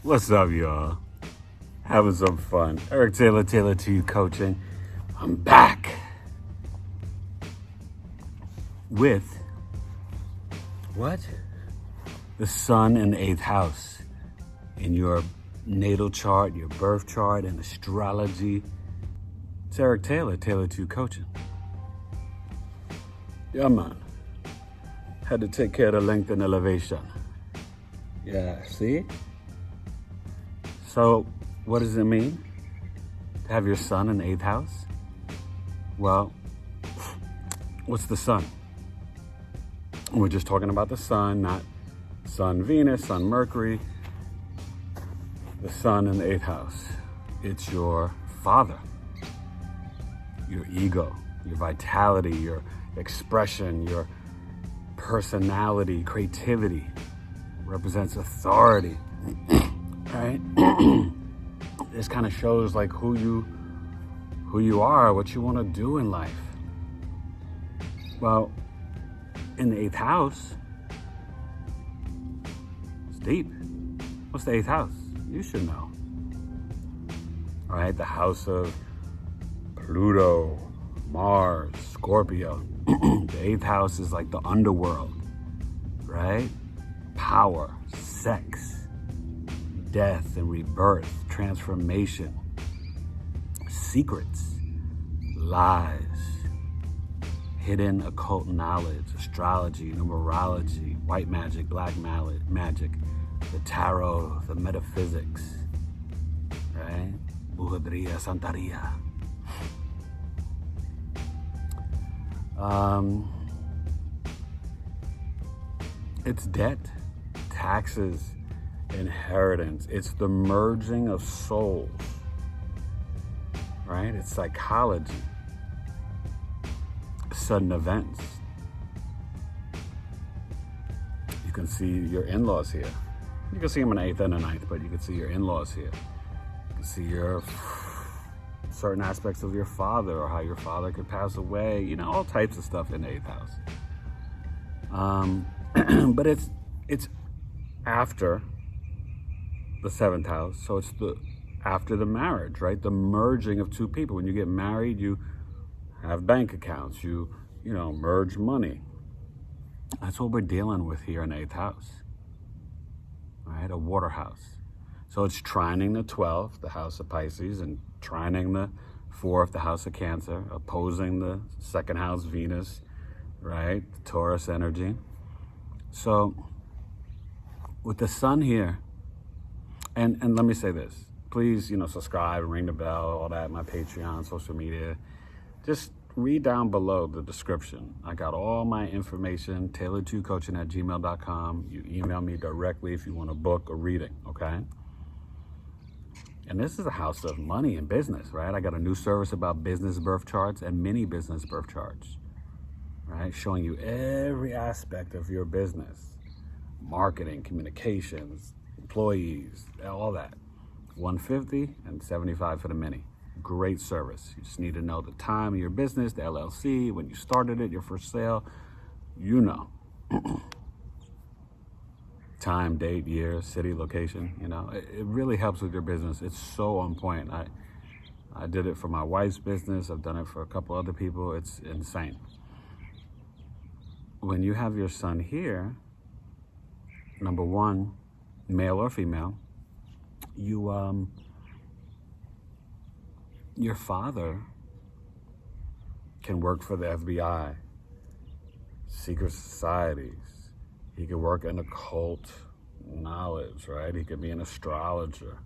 What's up, y'all? Having some fun. Eric Taylor, Taylor 2 Coaching. I'm back with what? The sun in the 8th house in your natal chart, your birth chart, and astrology. It's Eric Taylor, Taylor 2 Coaching. Yeah, man. Had to take care of the length and elevation. Yeah, see? So, what does it mean to have your sun in the 8th house? Well, what's the sun? We're just talking about the sun, not sun Venus, sun Mercury. The sun in the 8th house. It's your father, your ego, your vitality, your expression, your personality, creativity. Represents authority. Right? This kind of shows like who you are, what you want to do in life. Well, in the 8th house, it's deep. What's the 8th house? You should know. All right, the house of Pluto, Mars, Scorpio. The 8th house is like the underworld, right? Power, sex, death and rebirth, transformation, secrets, lies, hidden occult knowledge, astrology, numerology, white magic, black magic, the tarot, the metaphysics, right? Brujeria, Santeria. It's debt, taxes, inheritance. It's the merging of souls, right? It's psychology, sudden events. You can see your in-laws here. You can see them in the 8th and the 9th, but you can see your in-laws here. You can see your certain aspects of your father or how your father could pass away, you know, all types of stuff in the 8th house. But it's after the 7th house, so it's after the marriage, right? The merging of two people. When you get married, you have bank accounts, you merge money. That's what we're dealing with here in the 8th house, right? A water house. So it's trining the 12th, the house of Pisces, and trining the 4th, the house of Cancer, opposing the 2nd house, Venus, right? The Taurus energy. So with the sun here, and let me say this, please, subscribe, ring the bell, all that, my Patreon, social media. Just read down below the description. I got all my information, taylor2coaching@gmail.com. You email me directly if you want to book a reading, okay? And this is a house of money and business, right? I got a new service about business birth charts and mini business birth charts, right? Showing you every aspect of your business, marketing, communications, employees, all that. $150 and $75 for the mini. Great service. You just need to know the time of your business, the LLC, when you started it, your first sale, time, date, year, city, location, it really helps with your business. It's so on point. I did it for my wife's business. I've done it for a couple other people. It's insane. When you have your sun here, number one, male or female, your father can work for the FBI, secret societies. He could work in occult knowledge, right? He could be an astrologer.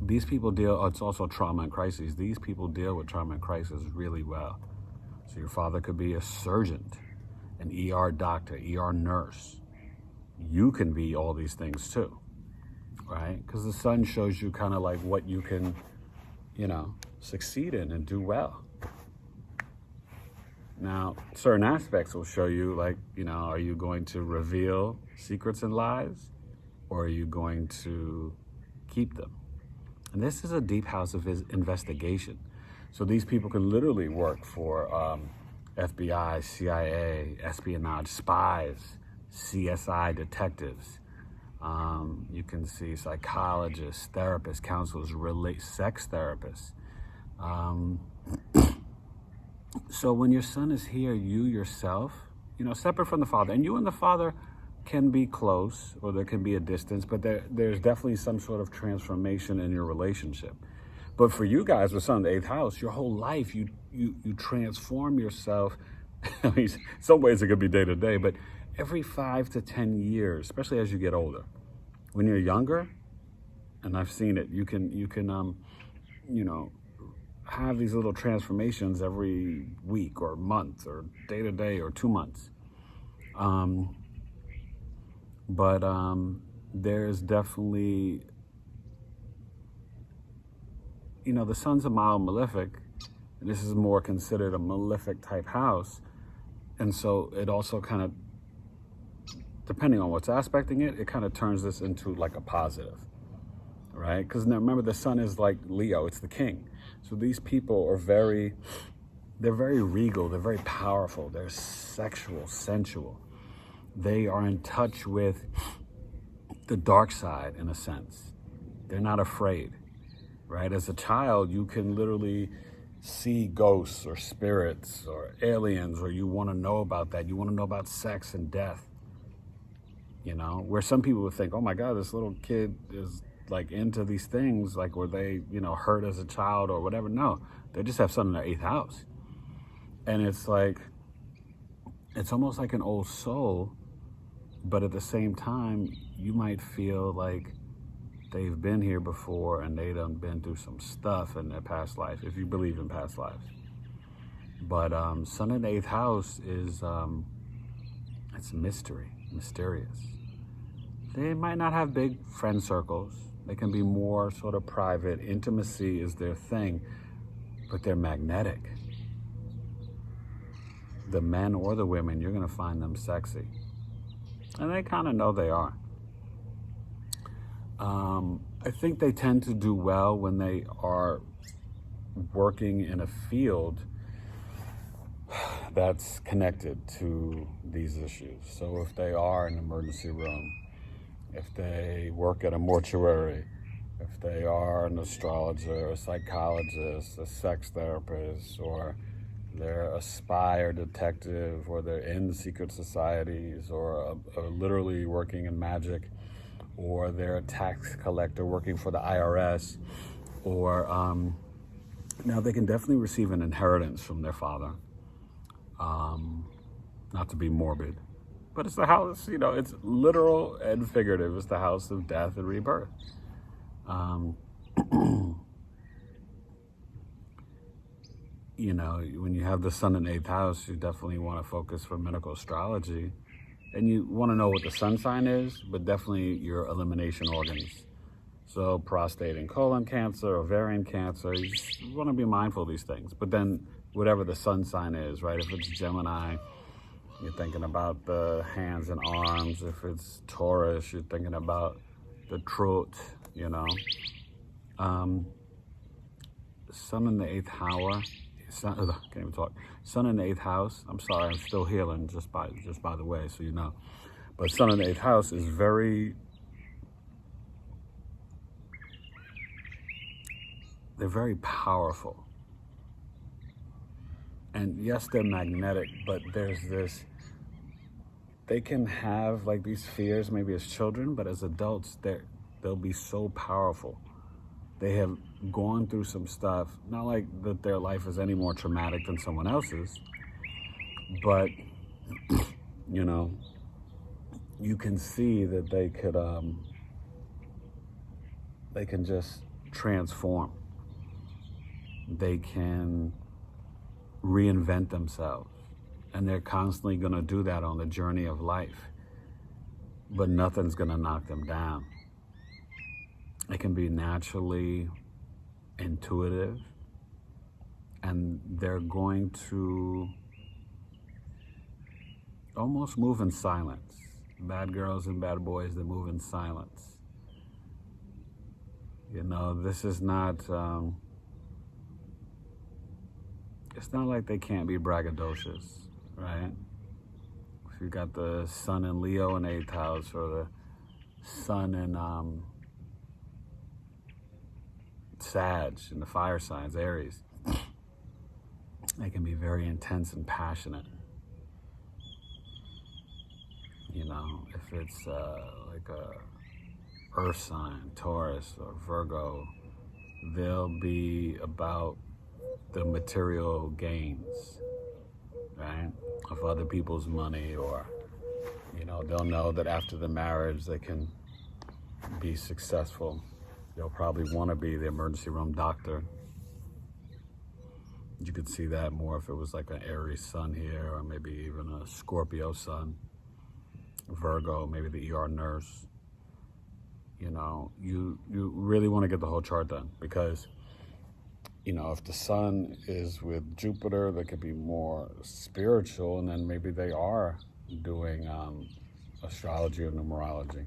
These people it's also trauma and crises. These people deal with trauma and crisis really well. So your father could be a surgeon, an ER doctor, ER nurse. You can be all these things too, right? Because the sun shows you kind of like what you can, succeed in and do well. Now, certain aspects will show you like, are you going to reveal secrets and lies, or are you going to keep them? And this is a deep house of his investigation. So these people can literally work for FBI, CIA, espionage, spies, CSI detectives. You can see psychologists, therapists, counselors, sex therapists. So when your sun is here, you yourself, separate from the father, and you and the father can be close, or there can be a distance, but there's definitely some sort of transformation in your relationship. But for you guys with sun in the 8th house, your whole life, you transform yourself. I mean, some ways it could be day to day, but every 5 to 10 years, especially as you get older. When you're younger, and I've seen it, you can have these little transformations every week or month or day to day or 2 months. But there's definitely, the sun's a mild malefic, and this is more considered a malefic type house. And so it also kind of, depending on what's aspecting it, it kind of turns this into like a positive, right? Because now remember, the sun is like Leo, it's the king. So these people are they're very regal, they're very powerful, they're sexual, sensual. They are in touch with the dark side in a sense. They're not afraid, right? As a child, you can literally see ghosts or spirits or aliens, or you want to know about that. You want to know about sex and death, where some people would think, oh my God, this little kid is like into these things, like were they, hurt as a child or whatever. No, they just have sun in their 8th house. And it's like, it's almost like an old soul, but at the same time, you might feel like they've been here before and they done been through some stuff in their past life, if you believe in past lives. But sun in the 8th house is, it's mysterious. They might not have big friend circles. They can be more sort of private. Intimacy is their thing, but they're magnetic. The men or the women, you're going to find them sexy. And they kind of know they are. I think they tend to do well when they are working in a field that's connected to these issues. So if they are in an emergency room, if they work at a mortuary, if they are an astrologer, a psychologist, a sex therapist, or they're a spy or detective, or they're in secret societies, or literally working in magic, or they're a tax collector working for the IRS, or now they can definitely receive an inheritance from their father. Not to be morbid, but it's the house, it's literal and figurative. It's the house of death and rebirth. When you have the sun in 8th house, you definitely want to focus for medical astrology. And you want to know what the sun sign is, but definitely your elimination organs. So prostate and colon cancer, ovarian cancer, you just want to be mindful of these things. But then whatever the sun sign is, right? If it's Gemini, you're thinking about the hands and arms. If it's Taurus, you're thinking about the throat, Sun in the 8th house. Can't even talk. Sun in the 8th house. I'm sorry, I'm still healing. Just by the way, so you know. But sun in the 8th house is they're very powerful. And yes, they're magnetic, but there's this. They can have like these fears maybe as children, but as adults, they'll be so powerful. They have gone through some stuff, not like that their life is any more traumatic than someone else's, but, you can see that they can just transform. They can reinvent themselves, and they're constantly going to do that on the journey of life, but nothing's going to knock them down. It can be naturally intuitive, and they're going to almost move in silence. Bad girls and bad boys that move in silence. This is not, it's not like they can't be braggadocious, right? If you got the sun in Leo in 8th house, or the sun in Sag in the fire signs, Aries, they can be very intense and passionate. You know, if it's like a earth sign, Taurus or Virgo, they'll be about the material gains, right, of other people's money, or, you know, they'll know that after the marriage they can be successful. They'll probably want to be the emergency room doctor. You could see that more if it was like an Aries sun here, or maybe even a Scorpio sun. Virgo, maybe the ER nurse. You know, you really want to get the whole chart done, because, you know, if the sun is with Jupiter, they could be more spiritual, and then maybe they are doing astrology or numerology,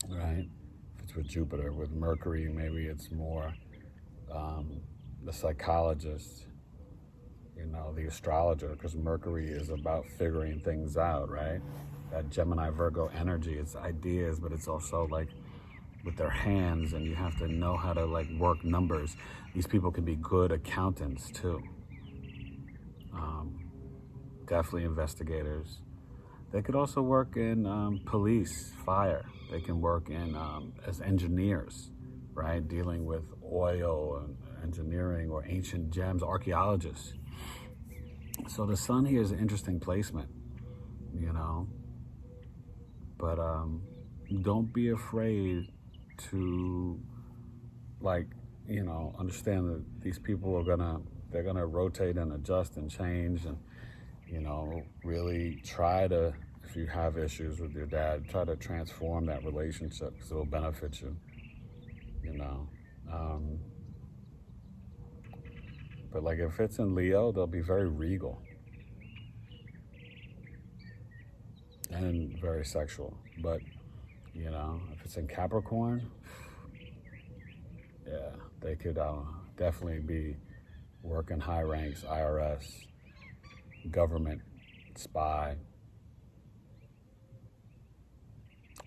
right? If it's with Jupiter. With Mercury, maybe it's more the psychologist, you know, the astrologer, because Mercury is about figuring things out, right? That Gemini Virgo energy, it's ideas, but it's also like with their hands, and you have to know how to like work numbers. These people can be good accountants too. Definitely investigators. They could also work in police, fire. They can work in as engineers, right? Dealing with oil and engineering, or ancient gems, archaeologists. So the sun here is an interesting placement, you know. But don't be afraid to, like, you know, understand that these people are they're gonna rotate and adjust and change, and, you know, really try to, if you have issues with your dad, try to transform that relationship, because it'll benefit you, you know. But like if it's in Leo, they'll be very regal and very sexual. But, you know, if it's in Capricorn, yeah, they could definitely be working high ranks, IRS, government, spy.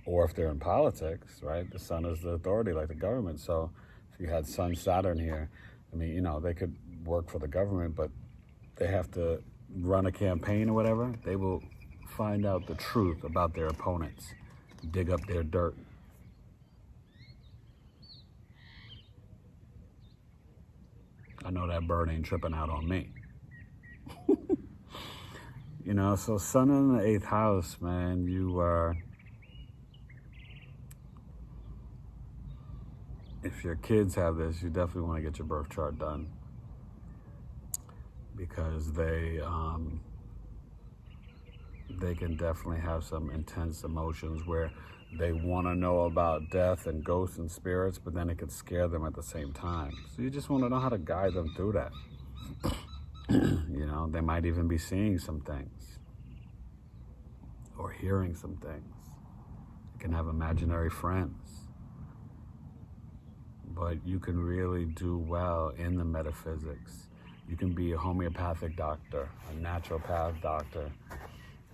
Or if they're in politics, right, the sun is the authority, like the government. So if you had Sun Saturn here, I mean, you know, they could work for the government, but they have to run a campaign or whatever. They will find out the truth about their opponents, dig up their dirt. I know that bird ain't tripping out on me. You know, so sun in the 8th house, man, you are, if your kids have this, you definitely want to get your birth chart done, because they can definitely have some intense emotions where they want to know about death and ghosts and spirits, but then it could scare them at the same time. So you just want to know how to guide them through that. You know, they might even be seeing some things or hearing some things. You can have imaginary friends. But you can really do well in the metaphysics. You can be a homeopathic doctor, a naturopath doctor,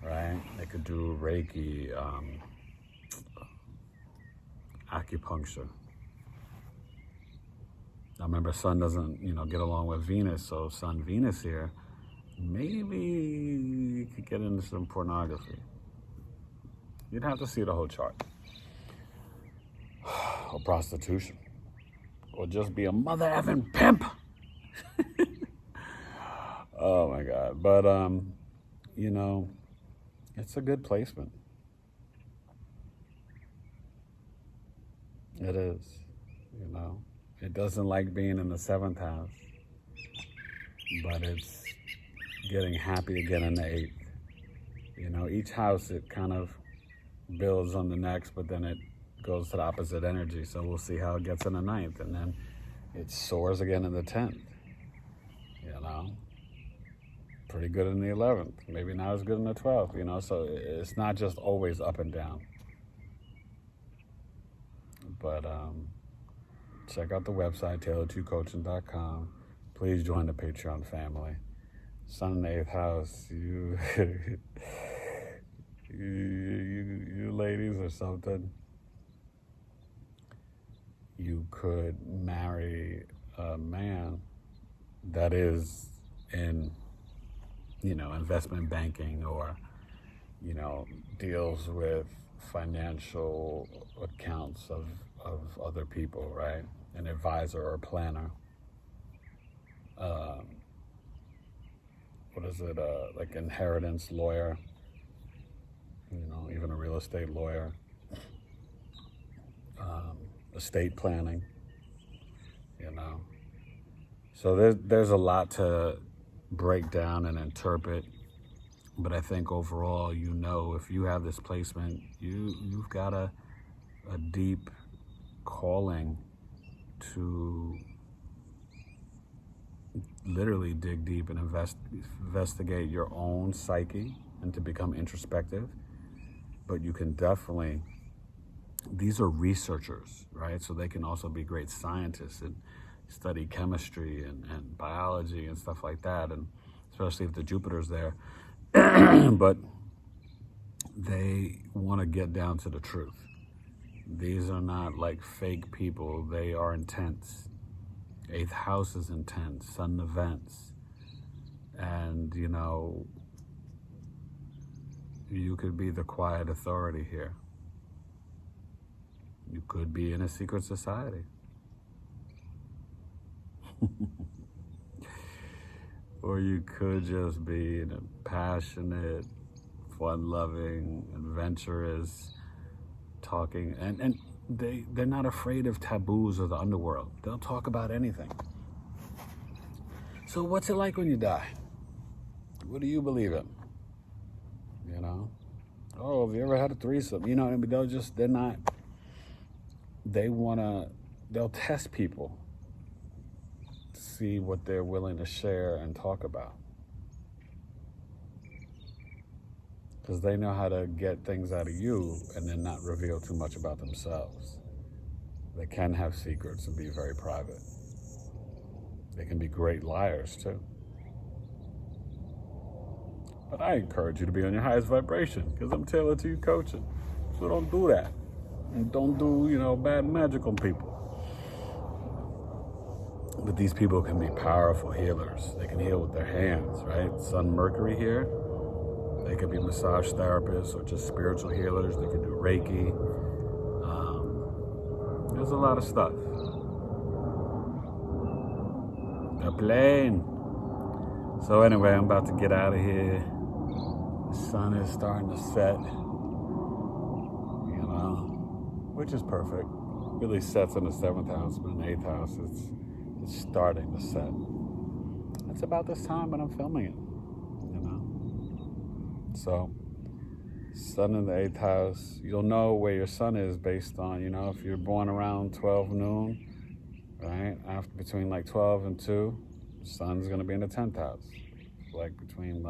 right? They could do Reiki, acupuncture. I remember Sun doesn't, you know, get along with Venus, so Sun Venus here, maybe you could get into some pornography. You'd have to see the whole chart. Or prostitution. Or just be a mother effing pimp. Oh my God. But, you know, it's a good placement. It is, you know. It doesn't like being in the 7th house, but it's getting happy again in the 8th. You know, each house, it kind of builds on the next, but then it goes to the opposite energy. So we'll see how it gets in the 9th, and then it soars again in the 10th. You know, pretty good in the 11th, maybe not as good in the 12th. You know, so it's not just always up and down. But check out the website, taylor2coaching.com. Please join the Patreon family. Sun in the 8th house, you ladies or something, you could marry a man that is in, investment banking, or, deals with financial accounts of other people, right? An advisor or a planner. What is it? Like inheritance lawyer, even a real estate lawyer, estate planning, So there's a lot to break down and interpret, but I think overall, if you have this placement, you've got a deep calling to literally dig deep and investigate your own psyche and to become introspective. But you can definitely, these are researchers, right? So they can also be great scientists and study chemistry and biology and stuff like that, and especially if the Jupiter's there. But they want to get down to the truth. These are not like fake people. They are intense. 8th house is intense, sudden events. And, you could be the quiet authority here. You could be in a secret society. Or you could just be in a passionate, fun-loving, adventurous, talking, and they're not afraid of taboos or the underworld. They'll talk about anything. So what's it like when you die? What do you believe in? Oh, have you ever had a threesome? They'll test people to see what they're willing to share and talk about. Because they know how to get things out of you and then not reveal too much about themselves. They can have secrets and be very private. They can be great liars too. But I encourage you to be on your highest vibration, because I'm tailored to you coaching. So don't do that. And don't do, bad magic on people. But these people can be powerful healers. They can heal with their hands, right? Sun, Mercury here. They could be massage therapists or just spiritual healers. They could do Reiki. There's a lot of stuff. A plane. So anyway, I'm about to get out of here. The sun is starting to set, which is perfect. Really sets in the 7th house, but in the 8th house, it's starting to set. It's about this time when I'm filming it, So, sun in the 8th house, you'll know where your sun is based on, if you're born around 12 noon, right? After between like 12 and 2, sun's going to be in the 10th house. Like between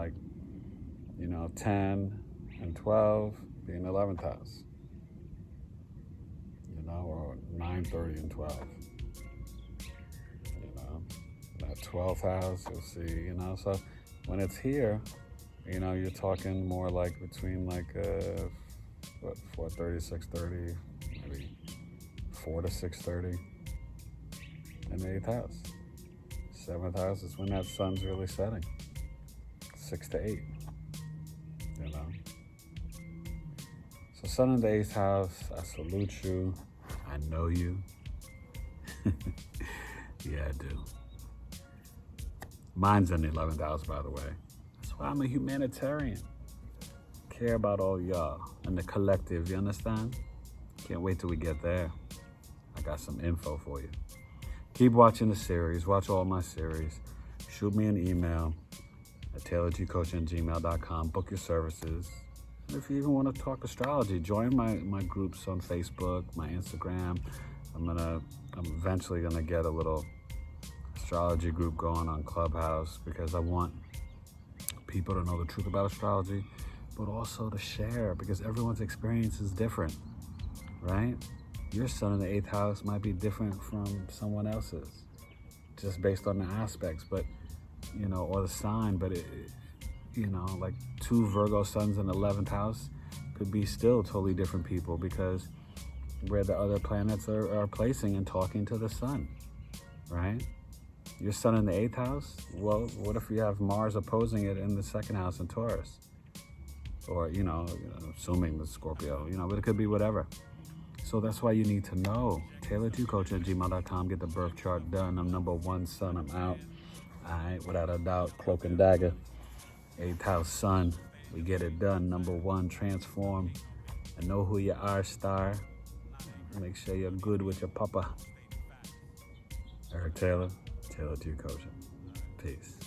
10 and 12 be in the 11th house. Or 9:30 and 12. That 12th house, you'll see, so when it's here, you're talking more like between 4:30, 6:30, maybe 4 to 6:30 in the 8th house. 7th house is when that sun's really setting. 6 to 8, So sun in the 8th house, I salute you. I know you. Yeah, I do. Mine's in the 11th house, by the way. That's why I'm a humanitarian. Care about all y'all and the collective, you understand? Can't wait till we get there. I got some info for you. Keep watching the series. Watch all my series. Shoot me an email at taylorgcoaching@gmail.com. Book your services. And if you even want to talk astrology, join my groups on Facebook, my Instagram. I'm eventually gonna get a little astrology group going on Clubhouse, because I want people to know the truth about astrology, but also to share, because everyone's experience is different, right? Your sun in the 8th house might be different from someone else's, just based on the aspects, but, or the sign, but like 2 Virgo suns in the 11th house, could be still totally different people, because where the other planets are placing and talking to the sun, right? Your sun in the 8th house, well, what if you have Mars opposing it in the 2nd house in Taurus? Or, assuming the Scorpio, but it could be whatever. So that's why you need to know. Taylor2coach@gmail.com. Get the birth chart done. I'm number 1 sun. I'm out. All right, without a doubt. Cloak and dagger. 8th house sun. We get it done. Number 1, transform. And know who you are, star. Make sure you're good with your papa. Eric Taylor, Taylor2 Coaching. Peace.